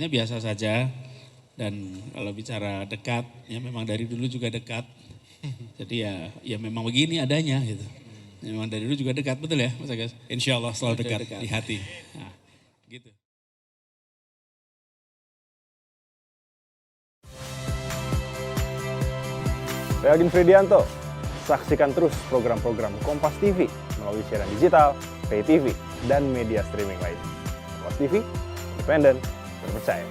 sebenarnya biasa saja. Dan kalau bicara dekat, ya memang dari dulu juga dekat. Jadi ya memang begini adanya gitu. Memang dari dulu juga dekat, betul ya Mas Agus? Insya Allah selalu dekat di hati. Nah, gitu. Saya Aldin Fridianto. Saksikan terus program-program Kompas TV melalui siaran digital, pay TV, dan media streaming lain. Kompas TV, independen, terpercaya.